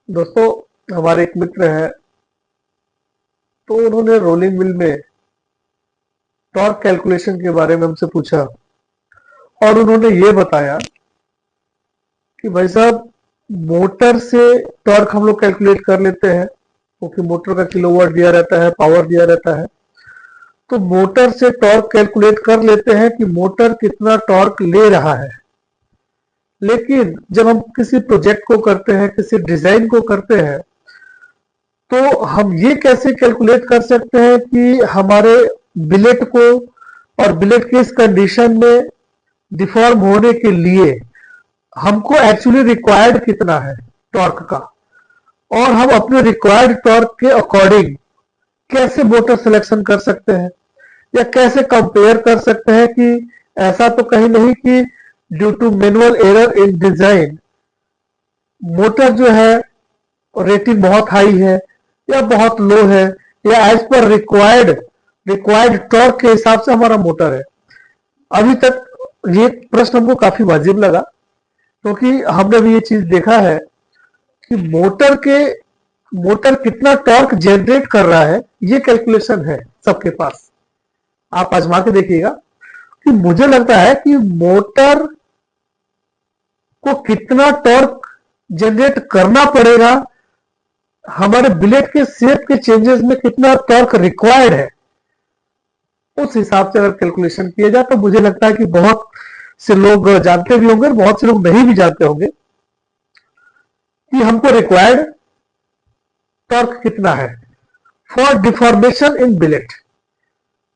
दोस्तों, हमारे एक मित्र हैं। तो उन्होंने रोलिंग मिल में टॉर्क कैलकुलेशन के बारे में हमसे पूछा और उन्होंने ये बताया कि भाई साहब, मोटर से टॉर्क हम लोग कैलकुलेट कर लेते हैं क्योंकि मोटर का किलोवाट दिया रहता है, पावर दिया रहता है। तो मोटर से टॉर्क कैलकुलेट कर लेते हैं कि मोटर कितना टॉर्क ले रहा है। लेकिन जब हम किसी प्रोजेक्ट को करते हैं, किसी डिजाइन को करते हैं, तो हम ये कैसे कैलकुलेट कर सकते हैं कि हमारे बिलेट को और बिलेट के इस कंडीशन में डिफॉर्म होने के लिए हमको एक्चुअली रिक्वायर्ड कितना है टॉर्क का, और हम अपने रिक्वायर्ड टॉर्क के अकॉर्डिंग कैसे मोटर सिलेक्शन कर सकते हैं या कैसे कंपेयर कर सकते हैं कि ऐसा तो कहीं नहीं कि due to manual error in design motor जो है रेटिंग बहुत हाई है या बहुत लो है, या एज पर रिक्वायर्ड टॉर्क के हिसाब से हमारा मोटर है। अभी तक ये प्रश्न हमको काफी वाजिब लगा क्योंकि हमने भी ये चीज देखा है कि मोटर कितना टॉर्क जनरेट कर रहा है, ये कैलकुलेशन है सबके पास। आप आजमा के देखिएगा कि मुझे लगता है कि मोटर को कितना टॉर्क जनरेट करना पड़ेगा, हमारे बिलेट के शेप के चेंजेस में कितना टॉर्क रिक्वायर्ड है, उस हिसाब से अगर कैलकुलेशन किया जाए तो मुझे लगता है कि बहुत से लोग जानते भी होंगे, बहुत से लोग नहीं भी जानते होंगे कि हमको रिक्वायर्ड टॉर्क कितना है फॉर डिफॉर्मेशन इन बिलेट।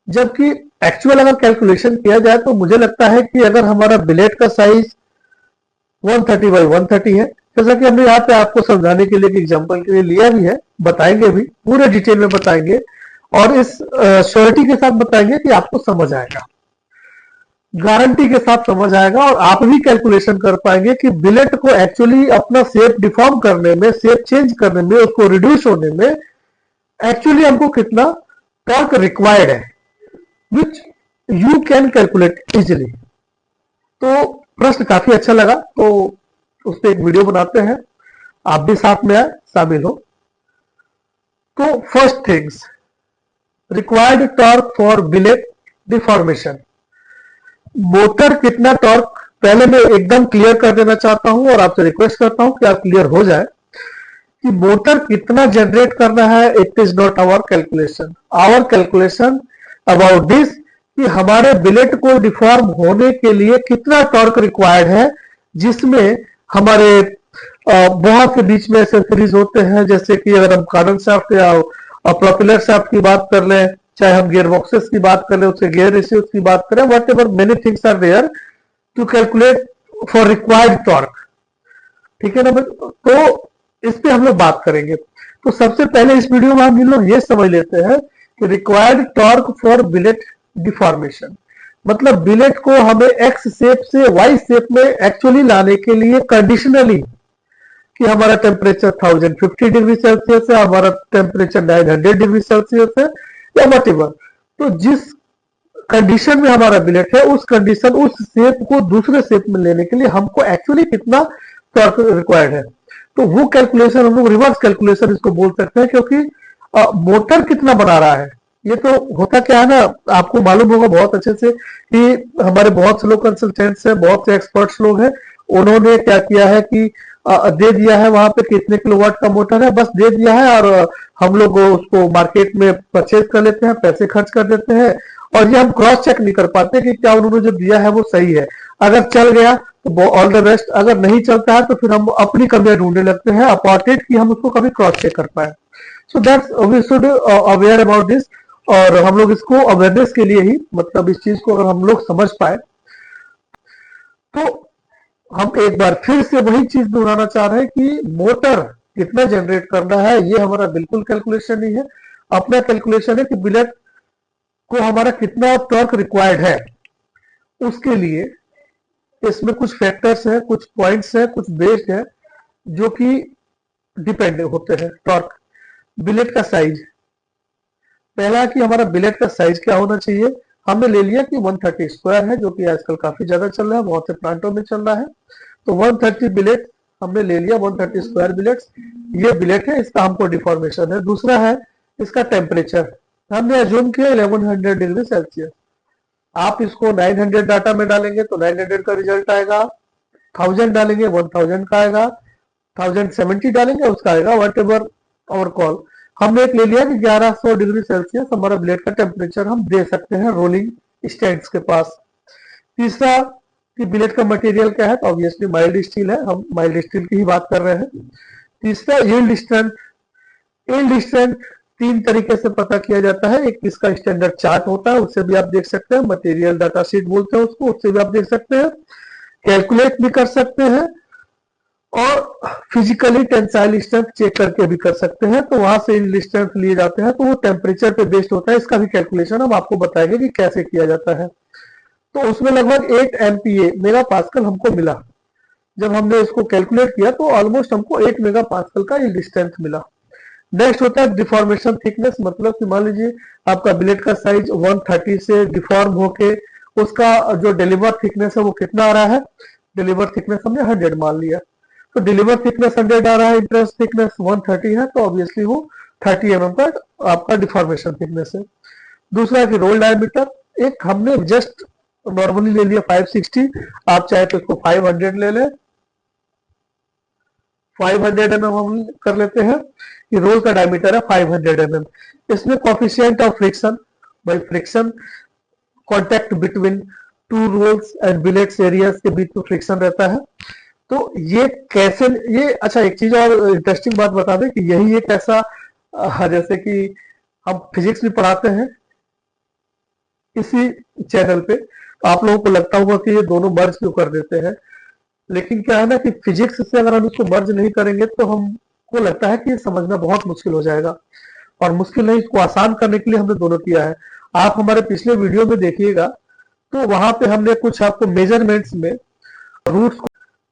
जबकि एक्चुअल अगर कैलकुलेशन किया जाए तो मुझे लगता है कि अगर हमारा बिलेट का साइज 130 बाई 130 है, जैसा कि हमने यहाँ पे आपको समझाने के लिए एग्जांपल के लिए लिया भी है, बताएंगे भी, पूरे डिटेल में बताएंगे और इस श्योरिटी के साथ बताएंगे कि आपको समझ आएगा, गारंटी के साथ समझ आएगा और आप भी कैलकुलेशन कर पाएंगे कि बिलेट को एक्चुअली अपना शेप डिफॉर्म करने में, शेप चेंज करने में, उसको रिड्यूस होने में एक्चुअली हमको कितना टॉर्क रिक्वायर्ड है, which you can calculate easily. तो प्रश्न काफी अच्छा लगा, तो उस पर एक वीडियो बनाते हैं, आप भी साथ में आए, शामिल हो। तो first things, required torque for billet deformation. Motor कितना टॉर्क, पहले मैं एकदम क्लियर कर देना चाहता हूं और आपसे रिक्वेस्ट करता हूं कि आप क्लियर हो जाए कि मोटर कितना जनरेट करना है। It is not our calculation. Our calculation about this कि हमारे बिलेट को डिफॉर्म होने के लिए कितना टॉर्क रिक्वायर्ड है, जिसमें हमारे बहुत से बीच में एक्सेसरीज होते हैं, जैसे कि अगर हम कार्डन शाफ्ट या प्रोपेलर शाफ्ट की बात कर लें, चाहे हम गियर बॉक्सेस की बात कर लें, उसके गियर रेशियोज की बात करें, whatever many things are there to calculate for required torque. ठीक है ना? तो इस पे हम लोग बात करेंगे। तो सबसे पहले इस वीडियो में हम लोग ये समझ लेते हैं कि required torque for billet deformation मतलब बिलेट को हमें एक्स शेप से वाई शेप में एक्चुअली लाने के लिए कंडीशनली कि हमारा टेम्परेचर 1050 डिग्री सेल्सियस है, हमारा टेम्परेचर 900 डिग्री सेल्सियस है या वट एवर, तो जिस कंडीशन में हमारा बिलेट है उस कंडीशन, उस शेप को दूसरे शेप में लेने के लिए हमको एक्चुअली कितना टॉर्क रिक्वायर्ड है। तो वो कैलकुलेशन हम लोग रिवर्स कैलकुलेशन इसको बोल सकते हैं, क्योंकि मोटर कितना बना रहा है। ये तो होता क्या है ना, आपको मालूम होगा बहुत अच्छे से कि हमारे बहुत से लोग कंसल्टेंट्स हैं, बहुत से एक्सपर्ट्स लोग हैं, उन्होंने क्या किया है कि दे दिया है वहां पे कितने किलोवाट का मोटर है, बस दे दिया है और हम लोग उसको मार्केट में परचेज कर लेते हैं, पैसे खर्च कर देते हैं और ये हम क्रॉस चेक नहीं कर पाते कि क्या उन्होंने जो दिया है वो सही है। अगर चल गया तो ऑल द बेस्ट, अगर नहीं चलता है तो फिर हम अपनी कमियां ढूंढने लगते हैं अपॉर्टेड कि हम उसको कभी क्रॉस चेक कर पाए। So that's we should aware about this, और हम लोग इसको अवेयरनेस के लिए ही, मतलब इस चीज को अगर हम लोग समझ पाए तो हम एक बार फिर से वही चीज दोहराना चाह रहे हैं कि मोटर कितना जनरेट करना है ये हमारा बिल्कुल कैलकुलेशन नहीं है। अपना कैलकुलेशन है कि बिलेट को हमारा कितना टॉर्क रिक्वायर्ड है। उसके लिए इसमें कुछ फैक्टर्स हैं, कुछ पॉइंट्स हैं, कुछ बेस्ड है जो कि डिपेंड होते हैं। टॉर्क, बिलेट का साइज, पहला कि हमारा बिलेट का साइज क्या होना चाहिए। हमने ले लिया कि 130 स्क्वायर है, जो कि आजकल काफी ज्यादा चल रहा है, बहुत से प्लांटों में चल रहा है। तो 130 बिलेट हमने ले लिया, 130 स्क्वायर बिलेट्स। ये बिलेट है, इसका हमको डिफॉर्मेशन है। दूसरा है इसका टेम्परेचर, हमने अज्यूम किया 1100 डिग्री सेल्सियस। आप इसको 900 डाटा में डालेंगे तो 900 का रिजल्ट आएगा, 1000 डालेंगे 1000 का आएगा, 1070 डालेंगे उसका आएगा, वट एवर और कॉल। हमने एक ले लिया कि 1100 डिग्री सेल्सियस हमारा ब्लेड का टेम्परेचर हम दे सकते हैं रोलिंग स्टैंड्स के पास। तीसरा कि ब्लेड का मटेरियल क्या है, तो ऑब्वियसली माइल्ड स्टील है, हम माइल्ड स्टील की ही बात कर रहे हैं। तीसरा यील्ड स्ट्रेंथ। यील्ड स्ट्रेंथ तीन तरीके से पता किया जाता है, एक इसका स्टैंडर्ड चार्ट होता है, उससे भी आप देख सकते हैं, मटेरियल डाटा शीट बोलते हैं उसको, उससे भी आप देख सकते हैं, कैलकुलेट भी कर सकते हैं और फिजिकली टेंसाइल स्ट्रेंथ चेक करके भी कर सकते हैं। तो वहां से यील्ड स्ट्रेंथ लिए जाते हैं, तो वो टेम्परेचर पे बेस्ड होता है। इसका भी कैलकुलेशन हम आपको बताएंगे कि कैसे किया जाता है। तो उसमें लगभग 8 MPa मेगा पास्कल हमको मिला। जब हमने इसको कैलकुलेट किया तो ऑलमोस्ट हमको 8 मेगा पास्कल का यील्ड स्ट्रेंथ मिला। नेक्स्ट होता है डिफॉर्मेशन थिकनेस, मतलब कि मान लीजिए आपका ब्लेड का साइज 130 से डिफॉर्म होके उसका जो डिलीवर थिकनेस है वो कितना आ रहा है, डिलीवर थिकनेस हमने 100 मान लिया, तो डिलीवर थिकनेस 100 आ रहा है, इंटरेस्ट थिकनेस 130 है, तो ऑब्वियसली वो 30 mm का आपका डिफॉर्मेशन थिकनेस है। दूसरा कि रोल डायमीटर, एक हमने जस्ट नॉर्मली ले लिया 560, आप चाहे तो इसको 500 ले लें, 500 mm हम कर लेते हैं। ये रोल का डायमीटर है 500 mm। इसमें coefficient of friction, by friction contact between two rolls and billets areas के बीच में फ्रिक्शन रहता है। तो ये कैसे, ये अच्छा एक चीज और इंटरेस्टिंग बात बता दें कि यही एक ऐसा जैसे कि हम फिजिक्स भी पढ़ाते हैं इसी चैनल पे, तो आप लोगों को लगता होगा कि ये दोनों मर्ज क्यों कर देते हैं, लेकिन क्या है ना कि फिजिक्स से अगर हम इसको मर्ज नहीं करेंगे तो हमको लगता है कि ये समझना बहुत मुश्किल हो जाएगा, और मुश्किल नहीं, इसको आसान करने के लिए हमने दोनों किया है। आप हमारे पिछले वीडियो में देखिएगा तो वहां पे हमने कुछ आपको मेजरमेंट्स में रूट्स,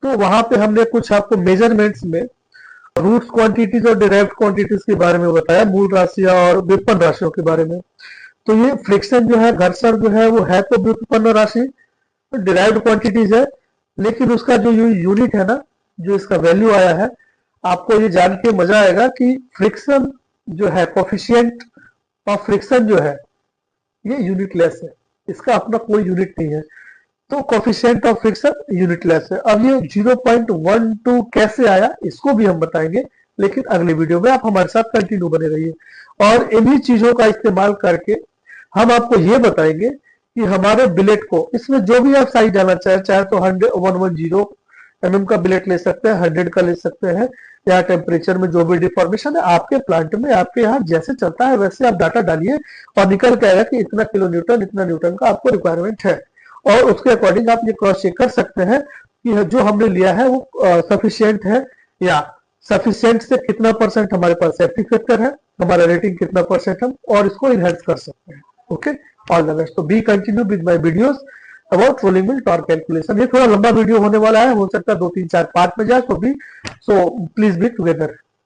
तो वहां पे हमने कुछ आपको मेजरमेंट्स में रूट्स क्वांटिटीज और डिराइव्ड क्वांटिटीज के बारे में बताया, मूल राशियां और व्युत्पन्न राशियों के बारे में। तो ये फ्रिक्शन जो है, घर्षण जो है, वो है तो व्युत्पन्न राशि, तो डिराइव्ड क्वांटिटीज है, लेकिन उसका जो यूनिट है ना, जो इसका वैल्यू आया है, आपको ये जान के मजा आएगा कि फ्रिक्शन जो है, कोफिशिएंट ऑफ फ्रिक्शन जो है, ये यूनिटलेस है, इसका अपना कोई यूनिट नहीं है, तो कोफिशिएंट ऑफ फ्रिक्शन यूनिटलेस है। अब ये 0.12 कैसे आया इसको भी हम बताएंगे, लेकिन अगले वीडियो में आप हमारे साथ कंटिन्यू बने रहिए। और इन्हीं चीजों का इस्तेमाल करके हम आपको ये बताएंगे कि हमारे बिलेट को, इसमें जो भी आप साइज डालना चाहे, चाहे तो 110 mm का बिलेट ले सकते हैं, 100 का ले सकते हैं, या टेम्परेचर में जो भी डिफॉर्मेशन है आपके प्लांट में, आपके यहाँ जैसे चलता है वैसे आप डाटा डालिए और निकल के आएगा कि इतना किलो न्यूटन, इतना न्यूटन का आपको रिक्वायरमेंट है, और उसके अकॉर्डिंग आप ये क्रॉस चेक कर सकते हैं कि जो हमने लिया है वो सफिशिएंट है, या सफिशिएंट से कितना % हमारे पास सेफ्टी फैक्टर है, हमारा रेटिंग कितना % हम और इसको इनहेंस कर सकते हैं। Okay, all the best. तो be continue with my videos about rolling mill torque calculation. ये थोड़ा लंबा वीडियो होने वाला है, हो सकता है 2 3 4 पार्ट में जाए, तो भी सो प्लीज बी टुगेदर।